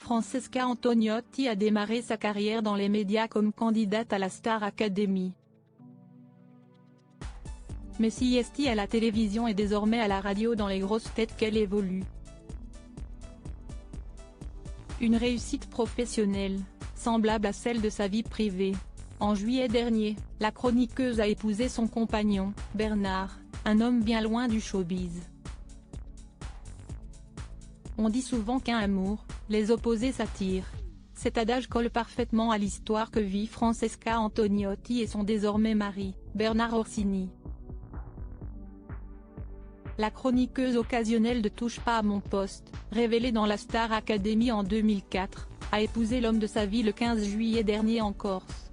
Francesca Antoniotti a démarré sa carrière dans les médias comme candidate à la Star Academy. Mais si est à la télévision et désormais à la radio dans les grosses têtes qu'elle évolue. Une réussite professionnelle, semblable à celle de sa vie privée. En juillet dernier, la chroniqueuse a épousé son compagnon, Bernard, un homme bien loin du showbiz. On dit souvent qu'un amour, les opposés s'attirent. Cet adage colle parfaitement à l'histoire que vit Francesca Antoniotti et son désormais mari, Bernard Orsini. La chroniqueuse occasionnelle de Touche pas à mon poste, révélée dans la Star Academy en 2004, a épousé l'homme de sa vie le 15 juillet dernier en Corse.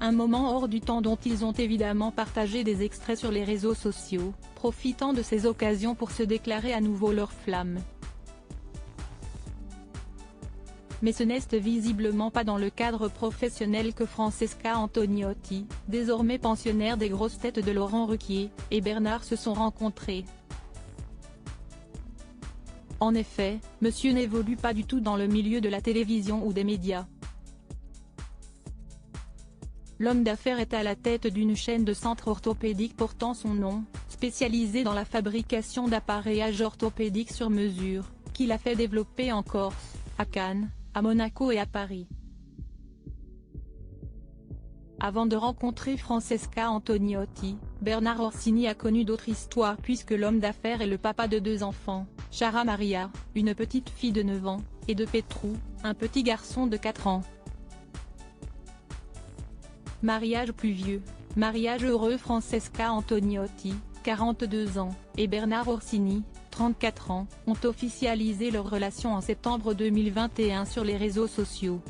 Un moment hors du temps dont ils ont évidemment partagé des extraits sur les réseaux sociaux, profitant de ces occasions pour se déclarer à nouveau leur flamme. Mais ce n'est visiblement pas dans le cadre professionnel que Francesca Antoniotti, désormais pensionnaire des grosses têtes de Laurent Ruquier, et Bernard se sont rencontrés. En effet, monsieur n'évolue pas du tout dans le milieu de la télévision ou des médias. L'homme d'affaires est à la tête d'une chaîne de centres orthopédiques portant son nom, spécialisée dans la fabrication d'appareillages orthopédiques sur mesure, qu'il a fait développer en Corse, à Cannes, à Monaco et à Paris. Avant de rencontrer Francesca Antoniotti, Bernard Orsini a connu d'autres histoires puisque l'homme d'affaires est le papa de 2 enfants, Chara Maria, une petite fille de 9 ans, et de Petrou, un petit garçon de 4 ans. Mariage pluvieux, mariage heureux. Francesca Antoniotti, 42 ans, et Bernard Orsini, 34 ans, ont officialisé leur relation en septembre 2021 sur les réseaux sociaux.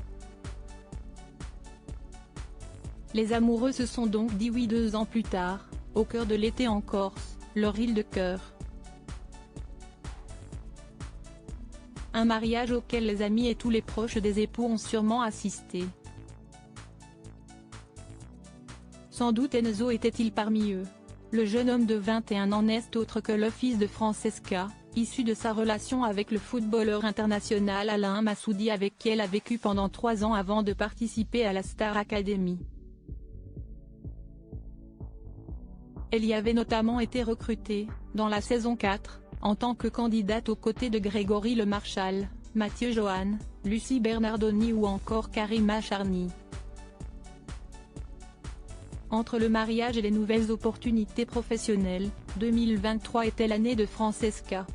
Les amoureux se sont donc dit oui 2 ans plus tard, au cœur de l'été en Corse, leur île de cœur. Un mariage auquel les amis et tous les proches des époux ont sûrement assisté. Sans doute Enzo était-il parmi eux. Le jeune homme de 21 ans n'est autre que le fils de Francesca, issu de sa relation avec le footballeur international Alain Massoudi avec qui elle a vécu pendant 3 ans avant de participer à la Star Academy. Elle y avait notamment été recrutée, dans la saison 4, en tant que candidate aux côtés de Grégory Le Marchal, Mathieu Johan, Lucie Bernardoni ou encore Karima Charny. Entre le mariage et les nouvelles opportunités professionnelles, 2023 était l'année de Francesca.